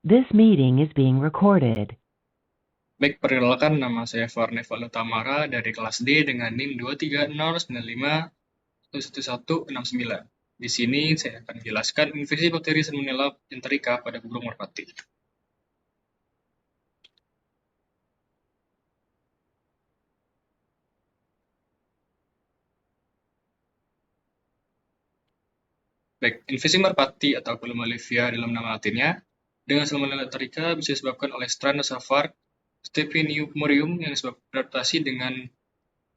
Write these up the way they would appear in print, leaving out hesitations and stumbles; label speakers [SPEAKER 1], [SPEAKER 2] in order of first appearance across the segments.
[SPEAKER 1] This meeting is being recorded.
[SPEAKER 2] Baik, perkenalkan nama saya Farne Valutamara dari kelas D dengan NIM 23095111169. Di sini saya akan menjelaskan infeksi bakteri Salmonella enterica pada burung merpati. Baik, infeksi merpati atau Pulmonologia dalam nama latinnya dengan Salmonella enterica bisa disebabkan oleh Stranosaphar stephenopmorium yang beradaptasi dengan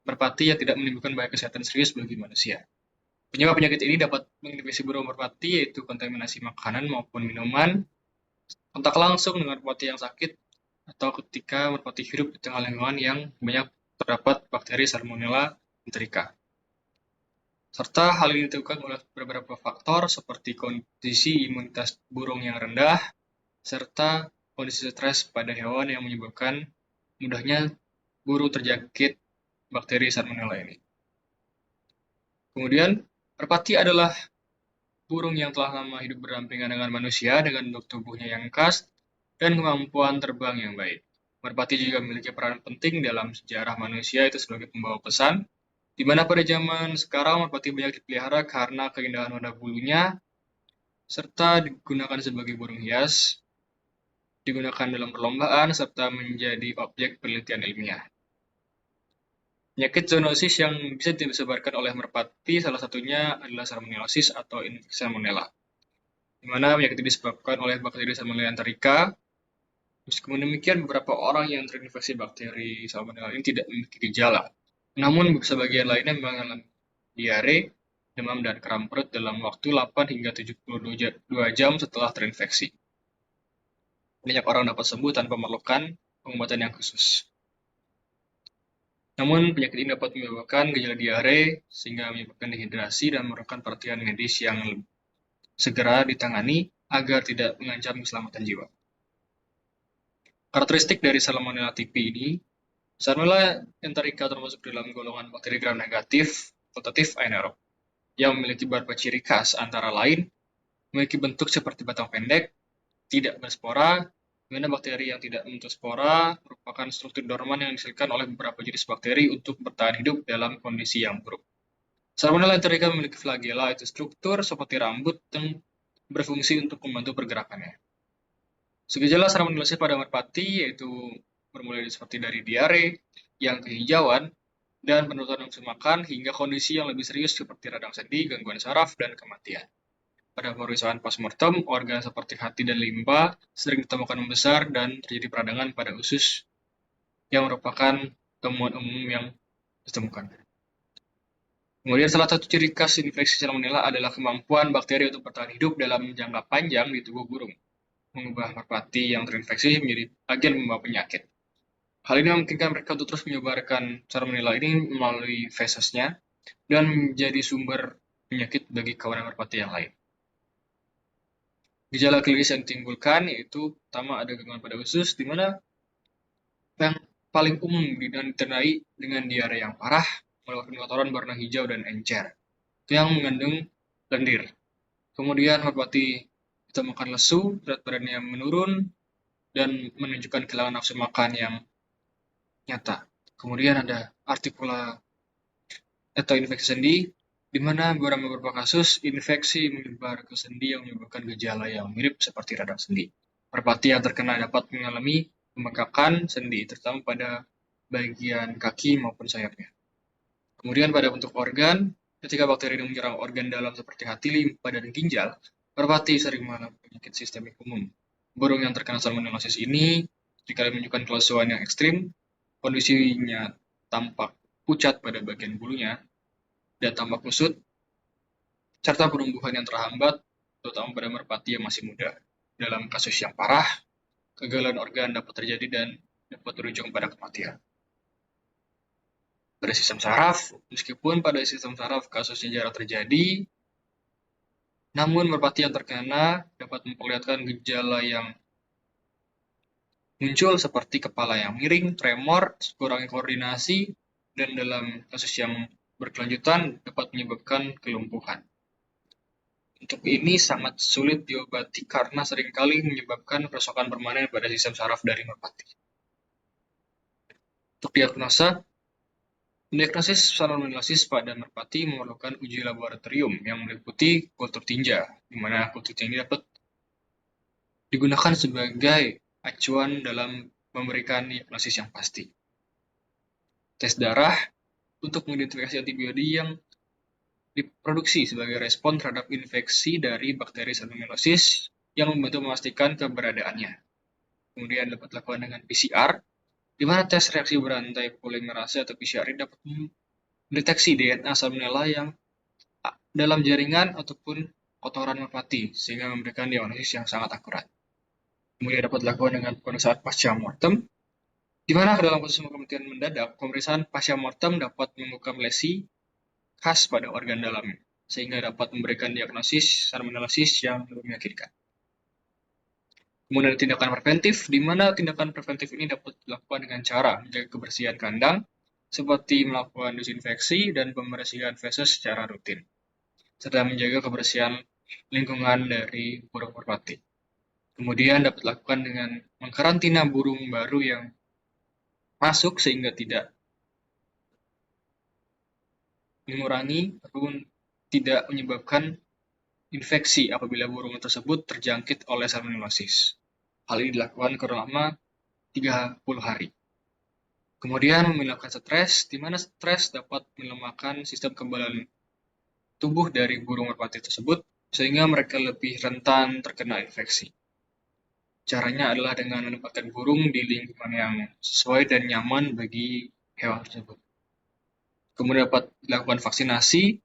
[SPEAKER 2] merpati yang tidak menimbulkan bahaya kesehatan serius bagi manusia. Penyebab penyakit ini dapat menginfeksi burung merpati, yaitu kontaminasi makanan maupun minuman, kontak langsung dengan merpati yang sakit, atau ketika merpati hidup di tengah lingkungan yang banyak terdapat bakteri Salmonella enterica. Serta hal ini ditentukan oleh beberapa faktor seperti kondisi imunitas burung yang rendah, serta kondisi stres pada hewan yang menyebabkan mudahnya burung terjangkit bakteri Salmonella ini. Kemudian, merpati adalah burung yang telah lama hidup berdampingan dengan manusia dengan bentuk tubuhnya yang khas dan kemampuan terbang yang baik. Merpati juga memiliki peran penting dalam sejarah manusia itu sebagai pembawa pesan, di mana pada zaman sekarang merpati banyak dipelihara karena keindahan warna bulunya, serta digunakan sebagai burung hias, digunakan dalam perlombaan, serta menjadi objek penelitian ilmiah. Penyakit zoonosis yang bisa disebarkan oleh merpati salah satunya adalah salmonellosis atau infeksi salmonella, di mana penyakit ini disebabkan oleh bakteri Salmonella enterica. Meskipun demikian, beberapa orang yang terinfeksi bakteri Salmonella ini tidak memiliki gejala. Namun, sebagian lainnya mengalami diare, demam, dan kram perut dalam waktu 8 hingga 72 jam setelah terinfeksi. Banyak orang dapat sembuh tanpa memerlukan pengobatan yang khusus. Namun, penyakit ini dapat menyebabkan gejala diare, sehingga menyebabkan dehidrasi dan memerlukan perhatian medis yang segera ditangani agar tidak mengancam keselamatan jiwa. Karakteristik dari Salmonella typhi ini, Salmonella enterica termasuk dalam golongan bakteri gram negatif, fakultatif anaerob, yang memiliki beberapa ciri khas antara lain memiliki bentuk seperti batang pendek, tidak berspora, di mana bakteri yang tidak membentuk spora merupakan struktur dorman yang dihasilkan oleh beberapa jenis bakteri untuk bertahan hidup dalam kondisi yang buruk. Salmonella enterica memiliki flagella, itu struktur seperti rambut yang berfungsi untuk membantu pergerakannya. Gejala salmonellosis pada merpati yaitu bermulai seperti dari diare yang kehijauan dan penurunan nafsu makan hingga kondisi yang lebih serius seperti radang sendi, gangguan saraf, dan kematian. Pada pemeriksaan postmortem, organ seperti hati dan limpa sering ditemukan membesar dan terjadi peradangan pada usus yang merupakan temuan umum yang ditemukan. Kemudian salah satu ciri khas infeksi Salmonella adalah kemampuan bakteri untuk bertahan hidup dalam jangka panjang di tubuh burung, mengubah merpati yang terinfeksi menjadi agen pembawa penyakit. Hal ini memungkinkan mereka untuk terus menyebarkan Salmonella ini melalui fesesnya dan menjadi sumber penyakit bagi kawanan merpati yang lain. Gejala klinis yang ditimbulkan yaitu pertama ada gangguan pada usus, di mana yang paling umum ditandai dengan diare yang parah, mengeluarkan kotoran berwarna hijau dan encer, itu yang mengandung lendir. Kemudian merpati ditemukan lesu, berat badannya menurun, dan menunjukkan kehilangan nafsu makan yang nyata. Kemudian ada artikula atau infeksi sendi, di mana beberapa kasus infeksi menyebar ke sendi yang menyebabkan gejala yang mirip seperti radang sendi. Merpati yang terkena dapat mengalami pembengkakan sendi, terutama pada bagian kaki maupun sayapnya. Kemudian pada bentuk organ, ketika bakteri ini menyerang organ dalam seperti hati, limpa, dan ginjal, merpati sering mengalami penyakit sistemik umum. Burung yang terkena salmonellosis ini jika menunjukkan kelesuan yang ekstrim, kondisinya tampak pucat pada bagian bulunya dan tampak kusut, serta pertumbuhan yang terhambat, terutama pada merpati yang masih muda. Dalam kasus yang parah, kegagalan organ dapat terjadi dan dapat berujung pada kematian. Pada sistem saraf, meskipun pada sistem saraf kasusnya jarang terjadi, namun merpati yang terkena dapat memperlihatkan gejala yang muncul seperti kepala yang miring, tremor, kurangnya koordinasi, dan dalam kasus yang berkelanjutan dapat menyebabkan kelumpuhan. Untuk ini sangat sulit diobati karena seringkali menyebabkan kerusakan permanen pada sistem saraf dari merpati. Untuk diagnosis salmonellosis pada merpati memerlukan uji laboratorium yang meliputi kultur tinja, di mana kultur tinja ini dapat digunakan sebagai acuan dalam memberikan diagnosis yang pasti. Tes darah untuk mengidentifikasi antibodi yang diproduksi sebagai respon terhadap infeksi dari bakteri salmonellosis yang membantu memastikan keberadaannya. Kemudian dapat dilakukan dengan PCR, di mana tes reaksi berantai polimerase atau PCR ini dapat mendeteksi DNA salmonella yang dalam jaringan ataupun kotoran merpati, sehingga memberikan diagnosis yang sangat akurat. Kemudian dapat dilakukan dengan pemeriksaan pasca mortem, di mana dalam kasus kematian mendadak, pemeriksaan pasca mortem dapat membuka lesi khas pada organ dalam, sehingga dapat memberikan diagnosis salmonellosis yang lebih meyakinkan. Kemudian tindakan preventif, di mana tindakan preventif ini dapat dilakukan dengan cara menjaga kebersihan kandang, seperti melakukan disinfeksi dan pembersihan feses secara rutin, serta menjaga kebersihan lingkungan dari burung merpati. Kemudian dapat dilakukan dengan mengkarantina burung baru yang masuk sehingga tidak mengurangi ataupun tidak menyebabkan infeksi apabila burung tersebut terjangkit oleh salmonellosis. Hal ini dilakukan kurang lama 30 hari. Kemudian melakukan stres, di mana stres dapat melemahkan sistem kekebalan tubuh dari burung merpati tersebut, sehingga mereka lebih rentan terkena infeksi. Caranya adalah dengan menempatkan burung di lingkungan yang sesuai dan nyaman bagi hewan tersebut. Kemudian dapat dilakukan vaksinasi,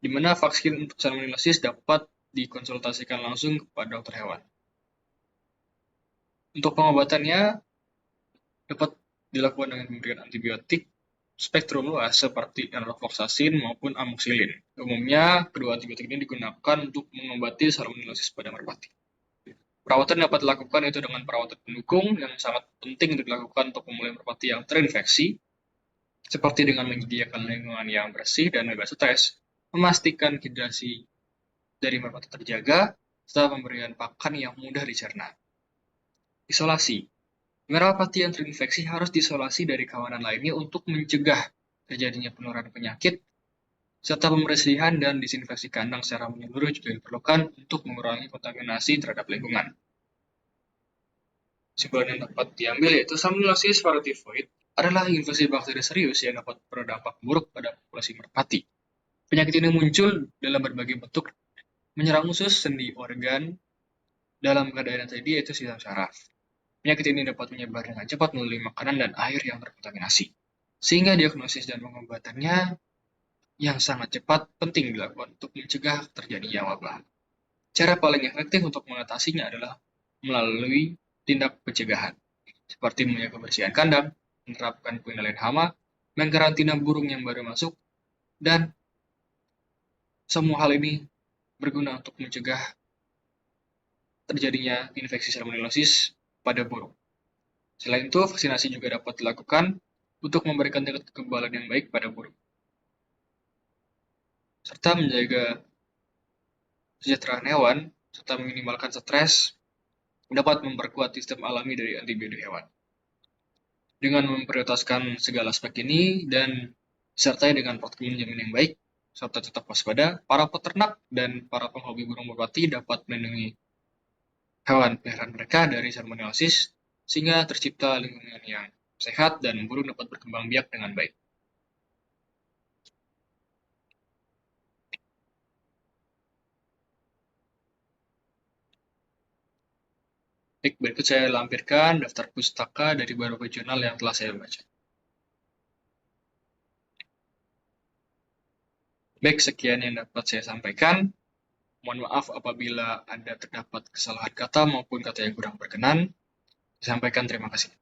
[SPEAKER 2] di mana vaksin untuk salmonellosis dapat dikonsultasikan langsung kepada dokter hewan. Untuk pengobatannya dapat dilakukan dengan pemberian antibiotik spektrum luas seperti enrofloxacin maupun amoxicillin. Umumnya, kedua antibiotik ini digunakan untuk mengobati salmonellosis pada merpati. Perawatan dapat dilakukan itu dengan perawatan pendukung yang sangat penting untuk dilakukan untuk pemulihan merpati yang terinfeksi, seperti dengan menyediakan lingkungan yang bersih dan bebas stres, memastikan hidrasi dari merpati terjaga, serta pemberian pakan yang mudah dicerna. Isolasi. Merpati yang terinfeksi harus diisolasi dari kawanan lainnya untuk mencegah terjadinya penularan penyakit, serta pembersihan dan disinfeksi kandang secara menyeluruh juga diperlukan untuk mengurangi kontaminasi terhadap lingkungan. Kesimpulan yang dapat diambil yaitu salmonellosis parvotyphoid adalah infeksi bakteri serius yang dapat berdampak buruk pada populasi merpati. Penyakit ini muncul dalam berbagai bentuk, menyerang usus, sendi, organ, dalam keadaan yang tadi yaitu sistem saraf. Penyakit ini dapat menyebar dengan cepat melalui makanan dan air yang terkontaminasi, sehingga diagnosis dan pengobatannya yang sangat cepat penting dilakukan untuk mencegah terjadinya wabah. Cara paling efektif untuk mengatasinya adalah melalui tindak pencegahan, seperti menjaga kebersihan kandang, menerapkan pengendalian hama, mengkarantina burung yang baru masuk, dan semua hal ini berguna untuk mencegah terjadinya infeksi salmonellosis pada burung. Selain itu, vaksinasi juga dapat dilakukan untuk memberikan tingkat kekebalan yang baik pada burung, serta menjaga kesejahteraan hewan, serta meminimalkan stres, dapat memperkuat sistem alami dari antibiotik hewan. Dengan memprioritaskan segala aspek ini dan disertai dengan protokol manajemen yang baik, serta tetap waspada, para peternak dan para penghobi burung merpati dapat melindungi hewan peliharaan mereka dari salmonellosis, sehingga tercipta lingkungan yang sehat dan burung dapat berkembang biak dengan baik. Baik, berikut saya lampirkan daftar pustaka dari beberapa jurnal yang telah saya baca. Baik, sekian yang dapat saya sampaikan. Mohon maaf apabila ada terdapat kesalahan kata maupun kata yang kurang berkenan. Saya sampaikan terima kasih.